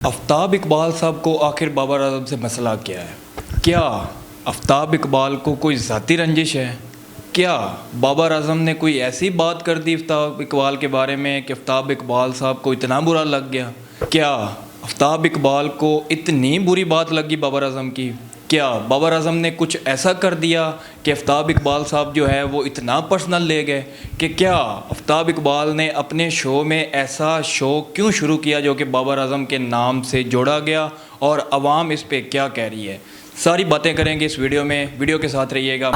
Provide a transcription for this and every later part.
آفتاب اقبال صاحب کو آخر بابر اعظم سے مسئلہ کیا ہے؟ کیا آفتاب اقبال کو کوئی ذاتی رنجش ہے؟ کیا بابر اعظم نے کوئی ایسی بات کر دی آفتاب اقبال کے بارے میں کہ آفتاب اقبال صاحب کو اتنا برا لگ گیا؟ کیا آفتاب اقبال کو اتنی بری بات لگی بابر اعظم کی؟ کیا بابر اعظم نے کچھ ایسا کر دیا کہ آفتاب اقبال صاحب جو ہے وہ اتنا پرسنل لے گئے کہ کیا آفتاب اقبال نے اپنے شو میں ایسا شو کیوں شروع کیا جو کہ بابر اعظم کے نام سے جوڑا گیا، اور عوام اس پہ کیا کہہ رہی ہے؟ ساری باتیں کریں گے اس ویڈیو میں، ویڈیو کے ساتھ رہیے گا۔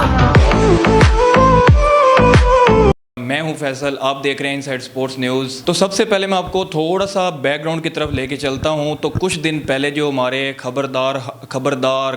میں ہوں فیصل، آپ دیکھ رہے ہیں انسائیڈ سپورٹس نیوز۔ تو سب سے پہلے میں آپ کو تھوڑا سا بیک گراؤنڈ کی طرف لے کے چلتا ہوں۔ تو کچھ دن پہلے جو ہمارے خبردار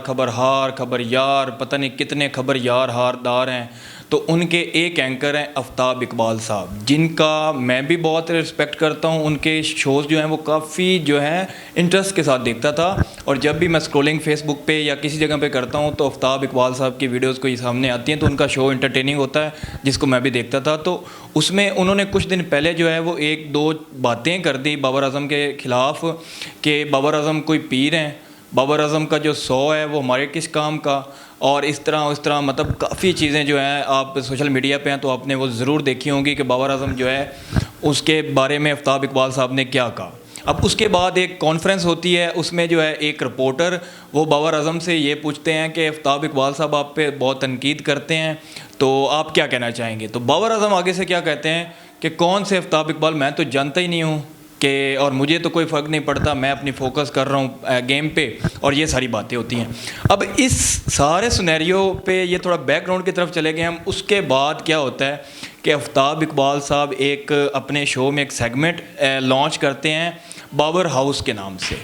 خبرہار خبریار پتہ نہیں کتنے خبر یار ہاردار ہیں، تو ان کے ایک اینکر ہیں آفتاب اقبال صاحب، جن کا میں بھی بہت رسپیکٹ کرتا ہوں۔ ان کے شوز جو ہیں وہ کافی جو ہے انٹرسٹ کے ساتھ دیکھتا تھا، اور جب بھی میں اسکرولنگ فیس بک پہ یا کسی جگہ پہ کرتا ہوں تو آفتاب اقبال صاحب کی ویڈیوز کوئی سامنے آتی ہیں، تو ان کا شو انٹرٹیننگ ہوتا ہے جس کو میں بھی دیکھتا تھا۔ تو اس میں انہوں نے کچھ دن پہلے جو ہے وہ ایک دو باتیں کر دی بابر اعظم کے خلاف کہ بابر اعظم کوئی پیر ہیں، بابر اعظم کا جو سو ہے وہ ہمارے کس کام کا، اور اس طرح مطلب کافی چیزیں جو ہیں آپ سوشل میڈیا پہ ہیں تو آپ نے وہ ضرور دیکھی ہوں گی کہ بابر اعظم جو ہے اس کے بارے میں آفتاب اقبال صاحب نے کیا کہا۔ اب اس کے بعد ایک کانفرنس ہوتی ہے، اس میں جو ہے ایک رپورٹر وہ بابر اعظم سے یہ پوچھتے ہیں کہ آفتاب اقبال صاحب آپ پہ بہت تنقید کرتے ہیں، تو آپ کیا کہنا چاہیں گے؟ تو بابر اعظم آگے سے کیا کہتے ہیں کہ کون سے آفتاب اقبال، میں تو جانتا ہی نہیں ہوں کہ، اور مجھے تو کوئی فرق نہیں پڑتا، میں اپنی فوکس کر رہا ہوں گیم پہ، اور یہ ساری باتیں ہوتی ہیں۔ اب اس سارے سنیریو پہ یہ تھوڑا بیک گراؤنڈ کی طرف چلے گئے ہم۔ اس کے بعد کیا ہوتا ہے کہ آفتاب اقبال صاحب ایک اپنے شو میں ایک سیگمنٹ لانچ کرتے ہیں بابر ہاؤس کے نام سے،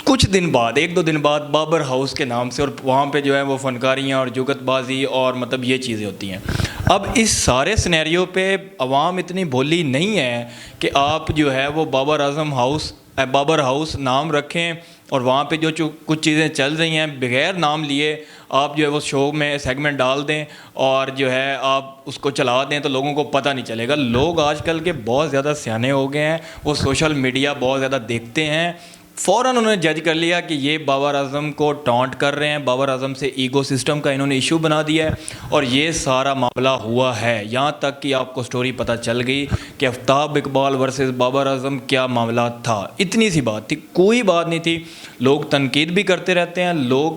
کچھ دن بعد، ایک دو دن بعد بابر ہاؤس کے نام سے، اور وہاں پہ جو ہے وہ فنکاریاں اور جگت بازی اور مطلب یہ چیزیں ہوتی ہیں۔ اب اس سارے سنیریو پہ عوام اتنی بھولی نہیں ہے کہ آپ جو ہے وہ بابر ہاؤس نام رکھیں، اور وہاں پہ جو کچھ چیزیں چل رہی ہیں بغیر نام لیے آپ جو ہے وہ شو میں سیگمنٹ ڈال دیں اور جو ہے آپ اس کو چلا دیں تو لوگوں کو پتہ نہیں چلے گا۔ لوگ آج کل کے بہت زیادہ سیانے ہو گئے ہیں، وہ سوشل میڈیا بہت زیادہ دیکھتے ہیں، فوراً انہوں نے جج کر لیا کہ یہ بابر اعظم کو ٹانٹ کر رہے ہیں، بابر اعظم سے ایگو سسٹم کا انہوں نے ایشو بنا دیا ہے، اور یہ سارا معاملہ ہوا ہے۔ یہاں تک کہ آپ کو سٹوری پتہ چل گئی کہ آفتاب اقبال ورسز بابر اعظم کیا معاملہ تھا۔ اتنی سی بات تھی، کوئی بات نہیں تھی۔ لوگ تنقید بھی کرتے رہتے ہیں، لوگ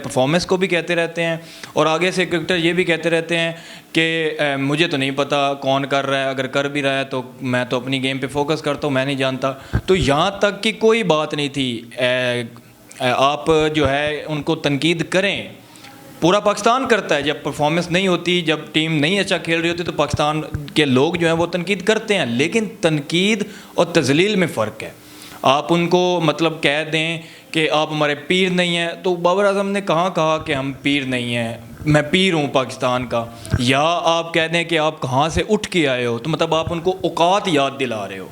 پرفارمنس کو بھی کہتے رہتے ہیں، اور آگے سے کرکٹر یہ بھی کہتے رہتے ہیں کہ مجھے تو نہیں پتہ کون کر رہا ہے، اگر کر بھی رہا ہے تو میں تو اپنی گیم پہ فوکس کرتا ہوں، میں نہیں جانتا۔ تو یہاں تک کہ کوئی بات نہیں تھی، آپ جو ہے ان کو تنقید کریں، پورا پاکستان کرتا ہے۔ جب پرفارمنس نہیں ہوتی، جب ٹیم نہیں اچھا کھیل رہی ہوتی تو پاکستان کے لوگ جو ہیں وہ تنقید کرتے ہیں، لیکن تنقید اور تذلیل میں فرق ہے۔ آپ ان کو مطلب کہہ دیں کہ آپ ہمارے پیر نہیں ہیں، تو بابر اعظم نے کہاں کہا کہ ہم پیر نہیں ہیں، میں پیر ہوں پاکستان کا؟ یا آپ کہہ دیں کہ آپ کہاں سے اٹھ کے آئے ہو، تو مطلب آپ ان کو اوقات یاد دلا رہے ہو۔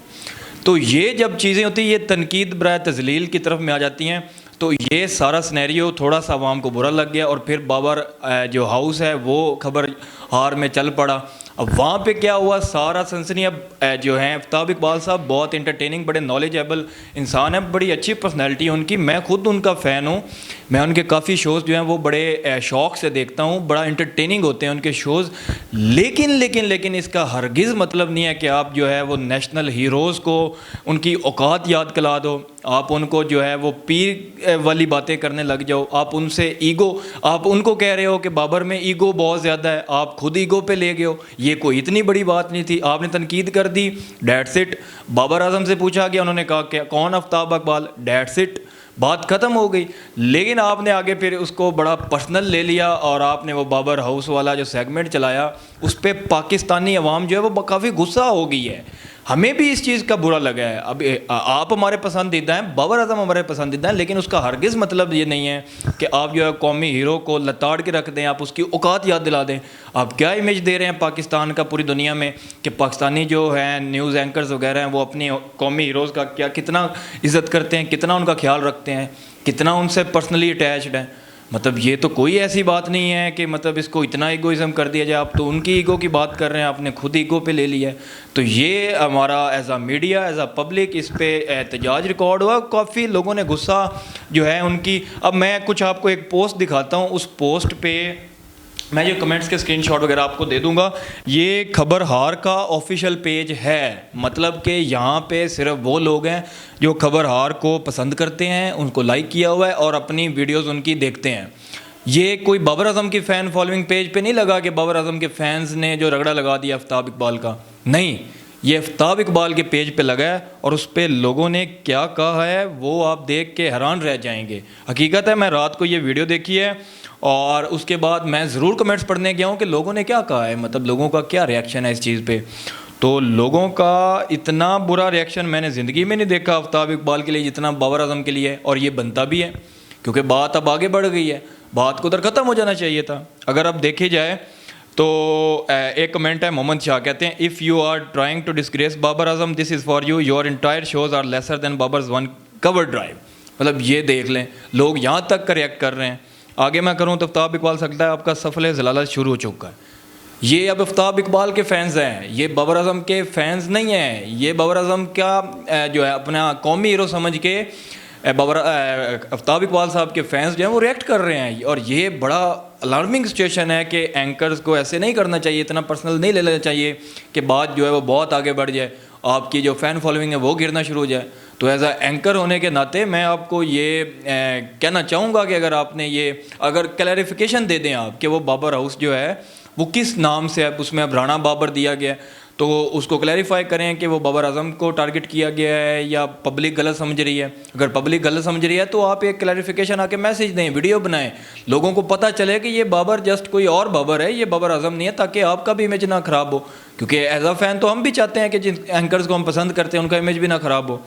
تو یہ جب چیزیں ہوتی ہیں، یہ تنقید برائے تذلیل کی طرف میں آ جاتی ہیں۔ تو یہ سارا سنیریو تھوڑا سا عوام کو برا لگ گیا، اور پھر بابر جو ہاؤس ہے وہ خبر ہار میں چل پڑا۔ اب وہاں پہ کیا ہوا، سارا سنسنی، اب جو ہیں آفتاب اقبال صاحب بہت انٹرٹیننگ، بڑے نالجیبل انسان ہیں، بڑی اچھی پرسنالٹی ہے ان کی، میں خود ان کا فین ہوں، میں ان کے کافی شوز جو ہیں وہ بڑے شوق سے دیکھتا ہوں، بڑا انٹرٹیننگ ہوتے ہیں ان کے شوز۔ لیکن اس کا ہرگز مطلب نہیں ہے کہ آپ جو ہے وہ نیشنل ہیروز کو ان کی اوقات یاد کلا دو، آپ ان کو جو ہے وہ پیر والی باتیں کرنے لگ جاؤ، آپ ان سے ایگو، آپ ان کو کہہ رہے ہو کہ بابر میں ایگو بہت زیادہ ہے، آپ خود ایگو پہ لے گئے ہو۔ یہ کوئی اتنی بڑی بات نہیں تھی، آپ نے تنقید کر دی، دیٹس اٹ۔ بابر اعظم سے پوچھا گیا، انہوں نے کہا کہ کون آفتاب اقبال، دیٹس اٹ، بات ختم ہو گئی۔ لیکن آپ نے آگے پھر اس کو بڑا پرسنل لے لیا، اور آپ نے وہ بابر ہاؤس والا جو سیگمنٹ چلایا، اس پہ پاکستانی عوام جو ہے وہ کافی غصہ ہو گئی ہے۔ ہمیں بھی اس چیز کا برا لگا ہے۔ اب آپ ہمارے پسندیدہ ہیں، بابر اعظم ہمارے پسندیدہ ہیں، لیکن اس کا ہرگز مطلب یہ نہیں ہے کہ آپ جو ہے قومی ہیرو کو لتاڑ کے رکھ دیں، آپ اس کی اوقات یاد دلا دیں۔ آپ کیا امیج دے رہے ہیں پاکستان کا پوری دنیا میں کہ پاکستانی جو ہیں نیوز اینکرز وغیرہ ہیں وہ اپنی قومی ہیروز کا کتنا عزت کرتے ہیں، کتنا ان کا خیال رکھتے ہیں، کتنا ان سے پرسنلی اٹیچڈ ہیں۔ مطلب یہ تو کوئی ایسی بات نہیں ہے کہ مطلب اس کو اتنا ایگوئزم کر دیا جائے. آپ تو ان کی ایگو کی بات کر رہے ہیں, آپ نے خود ایگو پہ لے لیا ہے. تو یہ ہمارا as a media, as a public اس پہ احتجاج ریکارڈ ہوا. کافی لوگوں نے غصہ جو ہے ان کی. اب میں کچھ آپ کو ایک پوسٹ دکھاتا ہوں, اس پوسٹ پہ میں جو کمنٹس کے اسکرین شاٹ وغیرہ آپ کو دے دوں گا. یہ خبر ہار کا آفیشیل پیج ہے, مطلب کہ یہاں پہ صرف وہ لوگ ہیں جو خبر ہار کو پسند کرتے ہیں, ان کو لائک کیا ہوا ہے اور اپنی ویڈیوز ان کی دیکھتے ہیں. یہ کوئی بابر اعظم کی فین فالوئنگ پیج پہ نہیں لگا کہ بابر اعظم کے فینز نے جو رگڑا لگا دیا آفتاب اقبال کا. نہیں, یہ آفتاب اقبال کے پیج پہ لگا ہے اور اس پہ لوگوں نے کیا کہا ہے وہ آپ دیکھ کے حیران رہ جائیں گے. حقیقت ہے میں رات کو یہ ویڈیو دیکھی ہے اور اس کے بعد میں ضرور کمنٹس پڑھنے گیا ہوں کہ لوگوں نے کیا کہا ہے, مطلب لوگوں کا کیا ریئیکشن ہے اس چیز پہ. تو لوگوں کا اتنا برا ریئیکشن میں نے زندگی میں نہیں دیکھا آفتاب اقبال کے لیے جتنا بابر اعظم کے لیے, اور یہ بنتا بھی ہے کیونکہ بات اب آگے بڑھ گئی ہے. بات کو ادھر ختم ہو جانا چاہیے تھا. اگر اب دیکھی جائے تو ایک کمنٹ ہے, محمد شاہ کہتے ہیں if you are trying to disgrace Babar Azam this is for you, your entire shows are lesser than Babar's one cover drive. مطلب یہ دیکھ لیں لوگ یہاں تک کا ریئیکٹ کر رہے ہیں. آگے میں کروں تو آفتاب اقبال سکتا ہے آپ کا سفل ضلالت شروع ہو چکا ہے. یہ اب آفتاب اقبال کے فینز ہیں, یہ بابر اعظم کے فینز نہیں ہیں. یہ بابر اعظم کا جو ہے اپنا قومی ہیرو سمجھ کے آفتاب اقبال صاحب کے فینس جو ہیں وہ ریئیکٹ کر رہے ہیں. اور یہ بڑا الارمنگ سچویشن ہے کہ اینکرز کو ایسے نہیں کرنا چاہیے, اتنا پرسنل نہیں لے لینا چاہیے کہ بات جو ہے وہ بہت آگے بڑھ جائے, آپ کی جو فین فالوئنگ ہے وہ گرنا شروع ہو جائے. تو ایز اے اینکر ہونے کے ناطے میں آپ کو یہ کہنا چاہوں گا کہ اگر آپ نے یہ اگر کلیریفیکیشن دے دیں آپ کہ وہ بابر ہاؤس جو ہے وہ کس نام سے ہے, اس میں اب رانا بابر دیا گیا ہے, تو اس کو کلیریفائی کریں کہ وہ بابر اعظم کو ٹارگٹ کیا گیا ہے یا پبلک غلط سمجھ رہی ہے. اگر پبلک غلط سمجھ رہی ہے تو آپ ایک کلیریفیکیشن آ کے میسیج دیں, ویڈیو بنائیں, لوگوں کو پتہ چلے کہ یہ بابر جسٹ کوئی اور بابر ہے, یہ بابر اعظم نہیں ہے, تاکہ آپ کا بھی امیج نہ خراب ہو. کیونکہ ایز اے فین تو ہم بھی چاہتے ہیں کہ جن اینکرز کو ہم پسند کرتے ہیں ان کا امیج بھی نہ خراب ہو.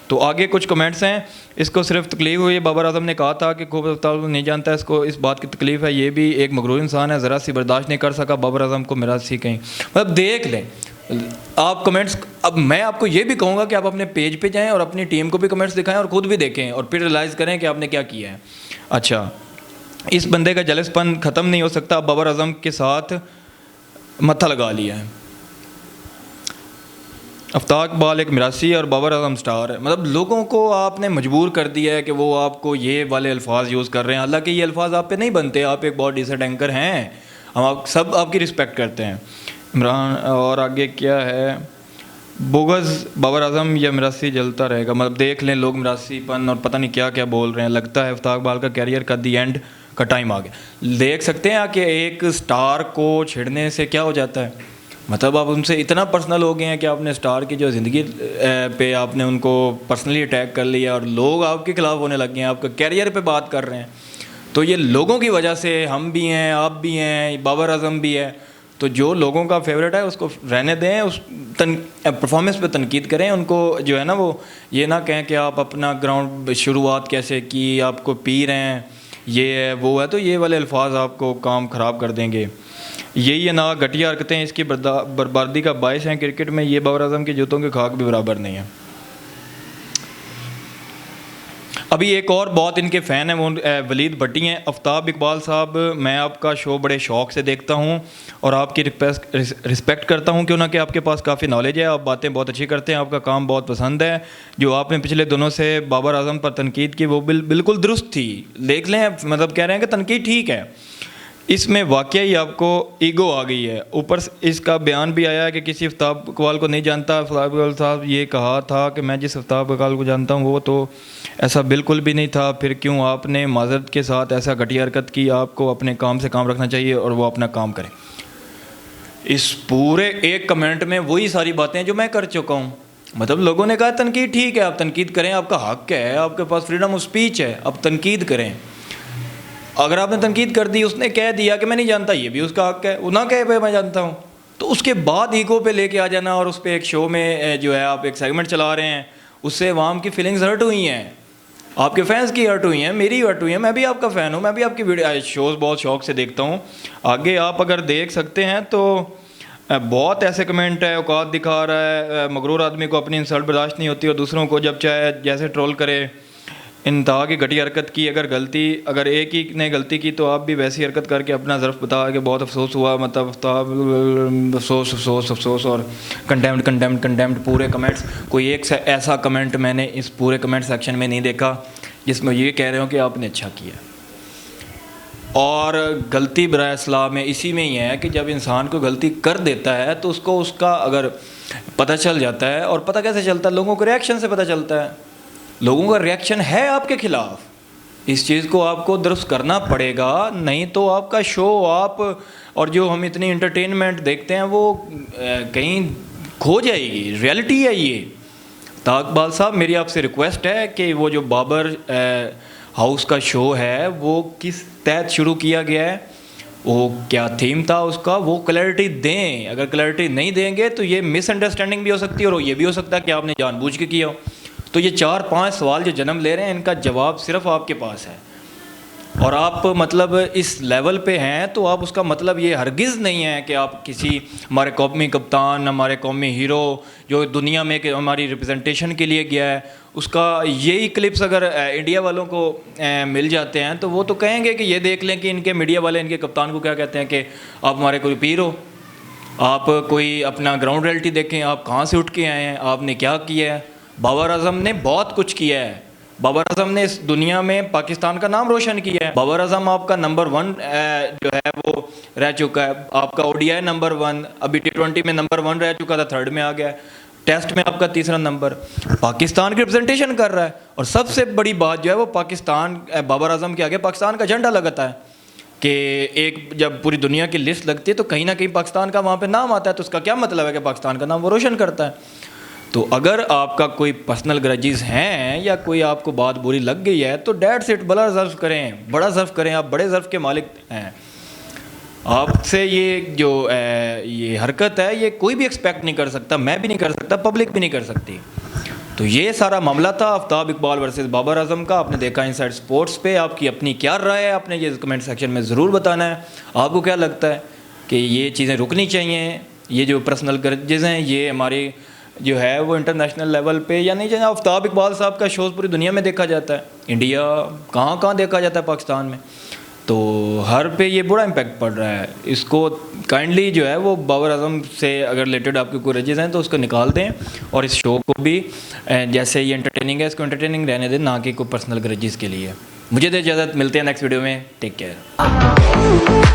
تو آگے کچھ کمنٹس ہیں, اس کو صرف تکلیف ہوئی. بابر اعظم نے کہا تھا کہ خوب نہیں جانتا ہے, اس کو اس بات کی تکلیف ہے, یہ بھی ایک مغرور انسان ہے, ذرا سی برداشت نہیں کر سکا بابر اعظم کو میرا سی کہیں. مطلب دیکھ لیں آپ کمنٹس. اب میں آپ کو یہ بھی کہوں گا کہ آپ اپنے پیج پہ جائیں اور اپنی ٹیم کو بھی کمنٹس دکھائیں اور خود بھی دیکھیں اور پھر ریلائز کریں کہ آپ نے کیا کیا ہے. اچھا, اس بندے کا جلس پن ختم نہیں ہو سکتا, بابر اعظم کے ساتھ متھا لگا لیا ہے. آفتاب اقبال ایک میراثی اور بابر اعظم سٹار ہے. مطلب لوگوں کو آپ نے مجبور کر دیا ہے کہ وہ آپ کو یہ والے الفاظ یوز کر رہے ہیں, حالانکہ یہ الفاظ آپ پہ نہیں بنتے. آپ ایک بہت ڈیسنٹ اینکر ہیں, ہم آپ سب آپ کی رسپیکٹ کرتے ہیں. عمران اور آگے کیا ہے, بغض بابر اعظم یا میراثی جلتا رہے گا. مطلب دیکھ لیں لوگ میراثی پن اور پتہ نہیں کیا کیا بول رہے ہیں. لگتا ہے آفتاب اقبال کا کیریئر کا دی اینڈ کا ٹائم آ گیا. دیکھ سکتے ہیں کہ ایک سٹار کو چھیڑنے سے کیا ہو جاتا ہے. مطلب آپ ان سے اتنا پرسنل ہو گئے ہیں کہ آپ نے سٹار کی جو زندگی پہ آپ نے ان کو پرسنلی اٹیک کر لیا اور لوگ آپ کے خلاف ہونے لگ گئے ہیں, آپ کا کیریئر پہ بات کر رہے ہیں. تو یہ لوگوں کی وجہ سے ہم بھی ہیں, آپ بھی ہیں, بابر اعظم بھی ہے. تو جو لوگوں کا فیوریٹ ہے اس کو رہنے دیں, اس پرفارمنس پہ تنقید کریں. ان کو جو ہے نا وہ یہ نہ کہیں کہ آپ اپنا گراؤنڈ شروعات کیسے کی, آپ کو پی رہے ہیں, یہ ہے وہ ہے. تو یہ والے الفاظ آپ کو کام خراب کر دیں گے. یہی ہے نا گھٹیا حرکتیں اس کی بربادی کا باعث ہیں کرکٹ میں. یہ بابر اعظم کے جوتوں کے خاک بھی برابر نہیں ہے. ابھی ایک اور بہت ان کے فین ہیں وہ ولید بھٹی ہیں. آفتاب اقبال صاحب, میں آپ کا شو بڑے شوق سے دیکھتا ہوں اور آپ کی رسپیکٹ کرتا ہوں کیوں نہ کہ آپ کے پاس کافی نالج ہے, آپ باتیں بہت اچھی کرتے ہیں, آپ کا کام بہت پسند ہے. جو آپ نے پچھلے دنوں سے بابر اعظم پر تنقید کی وہ بالکل درست تھی. دیکھ لیں, مطلب کہہ رہے ہیں کہ تنقید ٹھیک ہے, اس میں واقعی آپ کو ایگو آ گئی ہے. اوپر اس کا بیان بھی آیا ہے کہ کسی آفتاب اقبال کو نہیں جانتا. آفتاب اقبال صاحب یہ کہا تھا کہ میں جس آفتاب اقبال کو جانتا ہوں وہ تو ایسا بالکل بھی نہیں تھا. پھر کیوں آپ نے معذرت کے ساتھ ایسا گھٹیا حرکت کی. آپ کو اپنے کام سے کام رکھنا چاہیے اور وہ اپنا کام کریں. اس پورے ایک کمنٹ میں وہی ساری باتیں جو میں کر چکا ہوں. مطلب لوگوں نے کہا تنقید ٹھیک ہے, آپ تنقید کریں, آپ کا حق ہے, آپ کے پاس فریڈم آف اسپیچ ہے, آپ تنقید کریں. اگر آپ نے تنقید کر دی, اس نے کہہ دیا کہ میں نہیں جانتا, یہ بھی اس کا حق ہے, وہ نہ کہے بھائی میں جانتا ہوں. تو اس کے بعد ایگو پہ لے کے آ جانا اور اس پہ ایک شو میں جو ہے آپ ایک سیگمنٹ چلا رہے ہیں, اس سے عوام کی فیلنگز ہرٹ ہوئی ہیں, آپ کے فینس کی ہرٹ ہوئی ہیں, میری ہرٹ ہوئی ہیں. میں بھی آپ کا فین ہوں, میں بھی آپ کی ویڈیو شوز بہت شوق سے دیکھتا ہوں. آگے آپ اگر دیکھ سکتے ہیں تو بہت ایسے کمنٹ ہے, اوقات دکھا رہا ہے, مغرور آدمی کو اپنی انسلٹ برداشت نہیں ہوتی اور دوسروں کو جب چاہے جیسے ٹرول کرے. انتہا کی گھٹیا حرکت کی. اگر ایک ہی نے غلطی کی تو آپ بھی ویسی حرکت کر کے اپنا ظرف بتا کہ بہت افسوس ہوا, مطلب افسوس افسوس افسوس اور کنڈیمڈ پورے کمنٹس. کوئی ایک ایسا کمنٹ میں نے اس پورے کمنٹ سیکشن میں نہیں دیکھا جس میں یہ کہہ رہے ہوں کہ آپ نے اچھا کیا. اور غلطی برائے اصلاح میں اسی میں ہی ہے کہ جب انسان کو غلطی کر دیتا ہے تو اس کو اس کا اگر پتہ چل جاتا ہے, اور پتہ کیسے چلتا ہے, لوگوں کے ریئیکشن سے پتہ چلتا ہے. لوگوں کا ریئیکشن ہے آپ کے خلاف, اس چیز کو آپ کو درست کرنا پڑے گا, نہیں تو آپ کا شو آپ اور جو ہم اتنی انٹرٹینمنٹ دیکھتے ہیں وہ کہیں کھو جائے گی. ریئلٹی ہے یہ. طاق اقبال صاحب, میری آپ سے ریکویسٹ ہے کہ وہ جو بابر ہاؤس کا شو ہے وہ کس تحت شروع کیا گیا ہے, وہ کیا تھیم تھا اس کا, وہ کلیئرٹی دیں. اگر کلیئرٹی نہیں دیں گے تو یہ مس انڈرسٹینڈنگ بھی ہو سکتی ہے, اور یہ بھی ہو سکتا ہے کہ آپ نے جان بوجھ کے کیا ہو. تو یہ 4-5 سوال جو جنم لے رہے ہیں ان کا جواب صرف آپ کے پاس ہے, اور آپ مطلب اس لیول پہ ہیں تو آپ اس کا مطلب یہ ہرگز نہیں ہے کہ آپ کسی ہمارے قومی کپتان, ہمارے قومی ہیرو جو دنیا میں کہ ہماری ریپرزنٹیشن کے لیے گیا ہے, اس کا یہی کلپس اگر انڈیا والوں کو مل جاتے ہیں تو وہ تو کہیں گے کہ یہ دیکھ لیں کہ ان کے میڈیا والے ان کے کپتان کو کیا کہتے ہیں کہ آپ ہمارے کوئی پیر ہو. آپ کوئی اپنا گراؤنڈ ریئلٹی دیکھیں, آپ کہاں سے اٹھ کے آئے ہیں, آپ نے کیا کیا ہے. بابر اعظم نے بہت کچھ کیا ہے. بابر اعظم نے اس دنیا میں پاکستان کا نام روشن کیا ہے. بابر اعظم آپ کا نمبر 1 جو ہے وہ رہ چکا ہے. آپ کا ODI نمبر 1, ابھی T20 میں نمبر 1 رہ چکا تھا, 3rd میں آ گیا ہے. ٹیسٹ میں آپ کا 3را نمبر, پاکستان کی ریپرزنٹیشن کر رہا ہے. اور سب سے بڑی بات جو ہے وہ پاکستان, بابر اعظم کے آگے پاکستان کا جھنڈا لگتا ہے کہ ایک جب پوری دنیا کی لسٹ لگتی ہے تو کہیں نہ کہیں پاکستان کا وہاں پہ نام آتا ہے. تو اس کا کیا مطلب ہے کہ پاکستان کا نام وہ روشن کرتا ہے. تو اگر آپ کا کوئی پرسنل گرجز ہیں یا کوئی آپ کو بات بری لگ گئی ہے تو ڈیٹ سیٹ بڑا ظرف کریں, بڑا ظرف کریں. آپ بڑے ظرف کے مالک ہیں. آپ سے یہ جو یہ حرکت ہے یہ کوئی بھی ایکسپیکٹ نہیں کر سکتا, میں بھی نہیں کر سکتا, پبلک بھی نہیں کر سکتی. تو یہ سارا معاملہ تھا آفتاب اقبال ورسز بابر اعظم کا. آپ نے دیکھا انسائیڈ سپورٹس پہ. آپ کی اپنی کیا رائے ہے, آپ نے یہ کمنٹ سیکشن میں ضرور بتانا ہے. آپ کو کیا لگتا ہے کہ یہ چیزیں رکنی چاہیے, یہ جو پرسنل گرجز ہیں یہ ہماری جو ہے وہ انٹرنیشنل لیول پہ یا نہیں چاہیے. آفتاب اقبال صاحب کا شوز پوری دنیا میں دیکھا جاتا ہے, انڈیا کہاں کہاں دیکھا جاتا ہے, پاکستان میں. تو ہر پہ یہ بڑا امپیکٹ پڑ رہا ہے. اس کو کائنڈلی جو ہے وہ بابر اعظم سے اگر ریلیٹڈ آپ کے کوئی رجز ہیں تو اس کو نکال دیں, اور اس شو کو بھی جیسے یہ انٹرٹیننگ ہے اس کو انٹرٹیننگ رہنے دیں, نہ کہ کوئی پرسنل گرجز کے لیے. مجھے دے اجازت, ملتے ہیں نیکسٹ ویڈیو میں. Take care.